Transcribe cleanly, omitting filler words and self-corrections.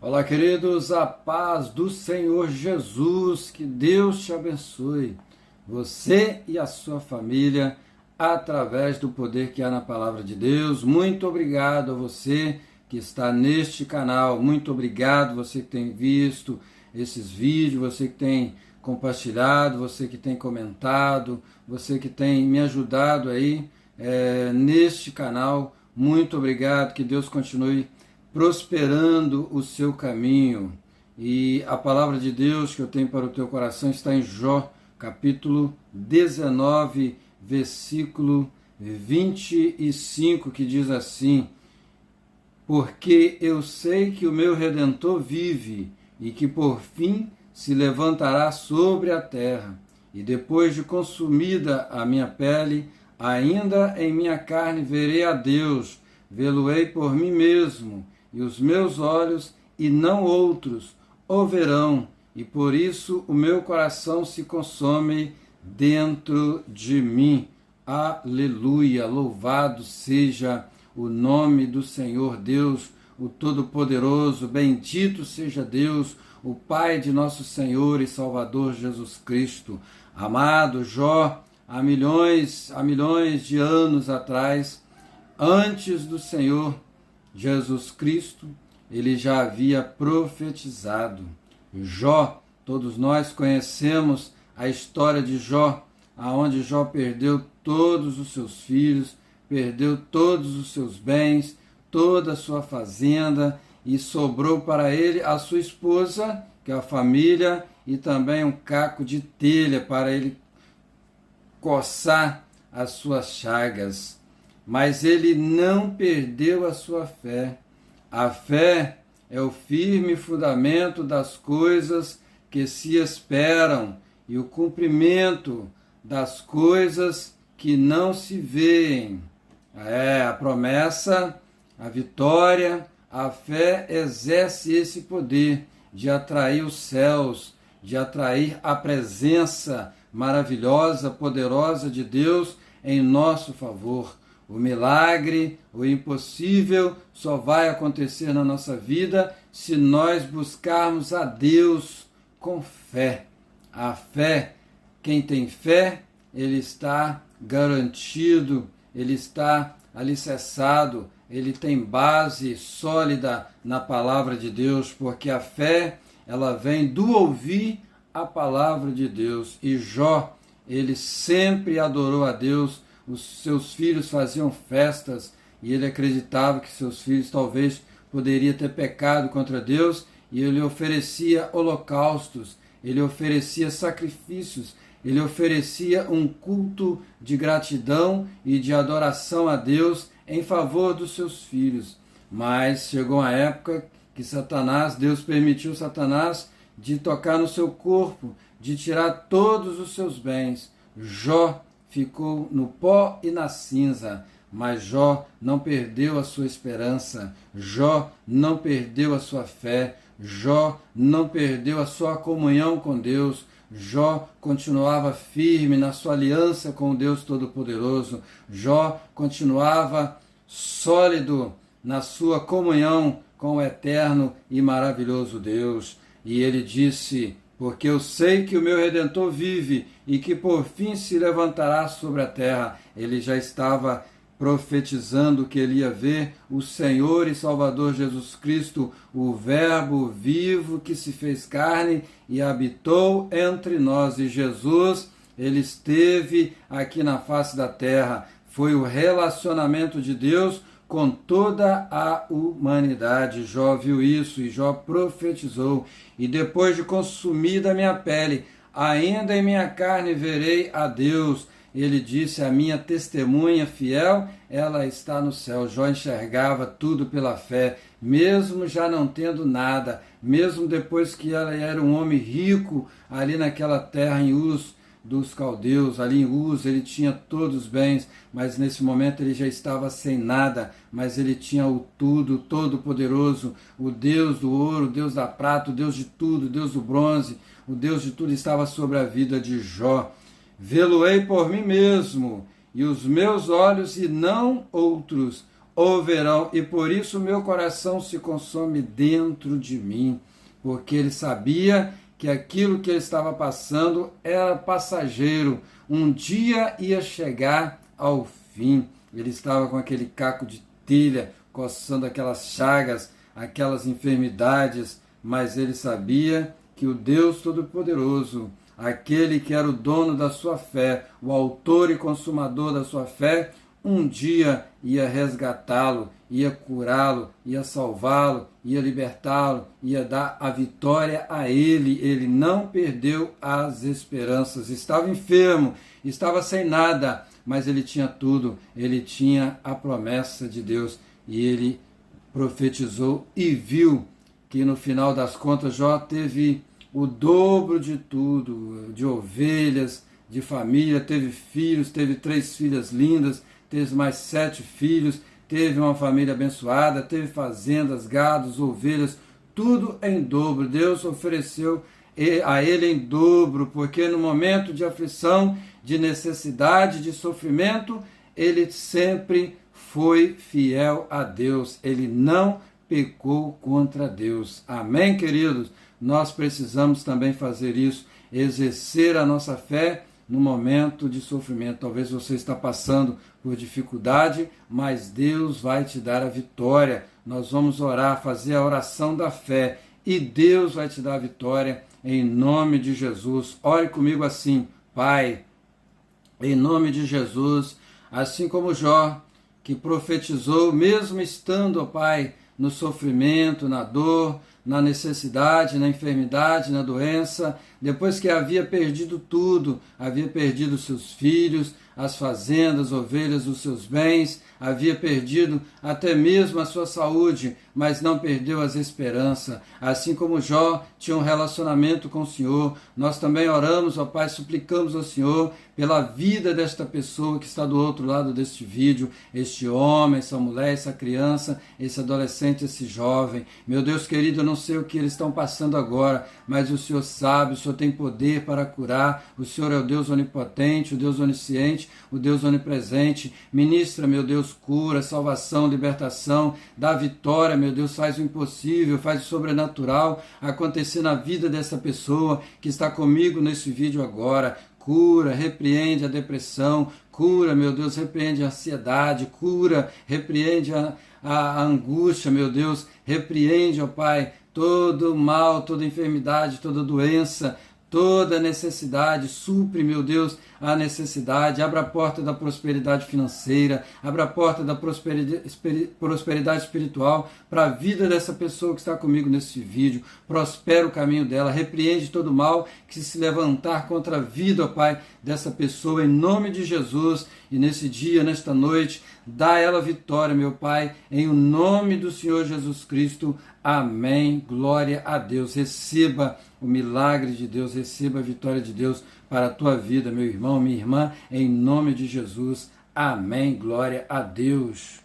Olá, queridos, a paz do Senhor Jesus, que Deus te abençoe, você e a sua família, através do poder que há na palavra de Deus. Muito obrigado a você que está neste canal, muito obrigado você que tem visto esses vídeos, você que tem compartilhado, você que tem comentado, você que tem me ajudado aí neste canal. Muito obrigado, que Deus continue prosperando o seu caminho. E a palavra de Deus que eu tenho para o teu coração está em Jó, capítulo 19, versículo 25, que diz assim: Porque eu sei que o meu Redentor vive, e que por fim se levantará sobre a terra, e depois de consumida a minha pele, ainda em minha carne verei a Deus, vê-lo-ei por mim mesmo, e os meus olhos, e não outros, o verão, e por isso o meu coração se consome dentro de mim. Aleluia! Louvado seja o nome do Senhor Deus, o Todo-Poderoso. Bendito seja Deus, o Pai de nosso Senhor e Salvador Jesus Cristo. Amado Jó, há milhões de anos atrás, antes do Senhor Jesus Cristo, ele já havia profetizado. Jó, todos nós conhecemos a história de Jó, aonde Jó perdeu todos os seus filhos, perdeu todos os seus bens, toda a sua fazenda, e sobrou para ele a sua esposa, que é a família, e também um caco de telha para ele coçar as suas chagas. Mas ele não perdeu a sua fé. A fé é o firme fundamento das coisas que se esperam e o cumprimento das coisas que não se veem. A promessa, a vitória, a fé exerce esse poder de atrair os céus, de atrair a presença maravilhosa, poderosa de Deus em nosso favor. O milagre, o impossível, só vai acontecer na nossa vida se nós buscarmos a Deus com fé. A fé, quem tem fé, ele está garantido, ele está alicerçado, ele tem base sólida na palavra de Deus, porque a fé, ela vem do ouvir a palavra de Deus. E Jó, ele sempre adorou a Deus. Os seus filhos faziam festas e ele acreditava que seus filhos talvez poderiam ter pecado contra Deus, e ele oferecia holocaustos, ele oferecia sacrifícios, ele oferecia um culto de gratidão e de adoração a Deus em favor dos seus filhos. Mas chegou a época que Deus permitiu Satanás de tocar no seu corpo, de tirar todos os seus bens. Jó ficou no pó e na cinza, mas Jó não perdeu a sua esperança, Jó não perdeu a sua fé, Jó não perdeu a sua comunhão com Deus, Jó continuava firme na sua aliança com o Deus Todo-Poderoso, Jó continuava sólido na sua comunhão com o eterno e maravilhoso Deus. E ele disse: porque eu sei que o meu Redentor vive e que por fim se levantará sobre a terra. Ele já estava profetizando que ele ia ver o Senhor e Salvador Jesus Cristo, o Verbo vivo que se fez carne e habitou entre nós. E Jesus, ele esteve aqui na face da terra. Foi o relacionamento de Deus com toda a humanidade. Jó viu isso e Jó profetizou: e depois de consumida a minha pele, ainda em minha carne verei a Deus. Ele disse: a minha testemunha fiel, ela está no céu. Jó enxergava tudo pela fé, mesmo já não tendo nada, mesmo depois que ela era um homem rico ali naquela terra em Uz dos caldeus, ali em Uz, ele tinha todos os bens, mas nesse momento ele já estava sem nada, mas ele tinha o tudo, todo-poderoso, o Deus do ouro, o Deus da prata, o Deus de tudo, o Deus do bronze, o Deus de tudo estava sobre a vida de Jó. Vê-lo-ei por mim mesmo, e os meus olhos, e não outros, o verão, e por isso meu coração se consome dentro de mim, porque ele sabia que aquilo que ele estava passando era passageiro, um dia ia chegar ao fim. Ele estava com aquele caco de telha, coçando aquelas chagas, aquelas enfermidades, mas ele sabia que o Deus Todo-Poderoso, aquele que era o dono da sua fé, o autor e consumador da sua fé, um dia ia resgatá-lo, ia curá-lo, ia salvá-lo, ia libertá-lo, ia dar a vitória a ele. Ele não perdeu as esperanças. Estava enfermo, estava sem nada, mas ele tinha tudo. Ele tinha a promessa de Deus e ele profetizou e viu que no final das contas Jó teve o dobro de tudo, de ovelhas, de família, teve filhos, teve 3 filhas lindas, teve mais 7 filhos, teve uma família abençoada, teve fazendas, gados, ovelhas, tudo em dobro. Deus ofereceu a ele em dobro, porque no momento de aflição, de necessidade, de sofrimento, ele sempre foi fiel a Deus, ele não pecou contra Deus. Amém, queridos? Nós precisamos também fazer isso, exercer a nossa fé no momento de sofrimento. Talvez você está passando por dificuldade, mas Deus vai te dar a vitória. Nós vamos orar, fazer a oração da fé e Deus vai te dar a vitória em nome de Jesus. Ore comigo assim: Pai, em nome de Jesus, assim como Jó, que profetizou, mesmo estando, ó Pai, no sofrimento, na dor, na necessidade, na enfermidade, na doença, depois que havia perdido tudo, havia perdido seus filhos, as fazendas, ovelhas, os seus bens, havia perdido até mesmo a sua saúde, mas não perdeu as esperanças. Assim como Jó tinha um relacionamento com o Senhor, nós também oramos, ó Pai, suplicamos ao Senhor pela vida desta pessoa que está do outro lado deste vídeo, este homem, essa mulher, essa criança, esse adolescente, esse jovem. Meu Deus querido, eu não sei o que eles estão passando agora, mas o Senhor sabe, o Senhor tem poder para curar, o Senhor é o Deus onipotente, o Deus onisciente, o Deus onipresente. Ministra, meu Deus, cura, salvação, libertação, dá vitória, meu Deus, faz o impossível, faz o sobrenatural acontecer na vida dessa pessoa que está comigo nesse vídeo agora. Cura, repreende a depressão, cura, meu Deus, repreende a ansiedade, cura, repreende a angústia, meu Deus, repreende, ó Pai, todo mal, toda enfermidade, toda doença, toda necessidade, supre, meu Deus, a necessidade, abra a porta da prosperidade financeira, abra a porta da prosperidade espiritual para a vida dessa pessoa que está comigo nesse vídeo, prospera o caminho dela, repreende todo mal que se levantar contra a vida, ó Pai, dessa pessoa, em nome de Jesus, e nesse dia, nesta noite, dá a ela vitória, meu Pai, em o nome do Senhor Jesus Cristo, amém, glória a Deus. Receba o milagre de Deus, receba a vitória de Deus para a tua vida, meu irmão, minha irmã, em nome de Jesus, amém, glória a Deus.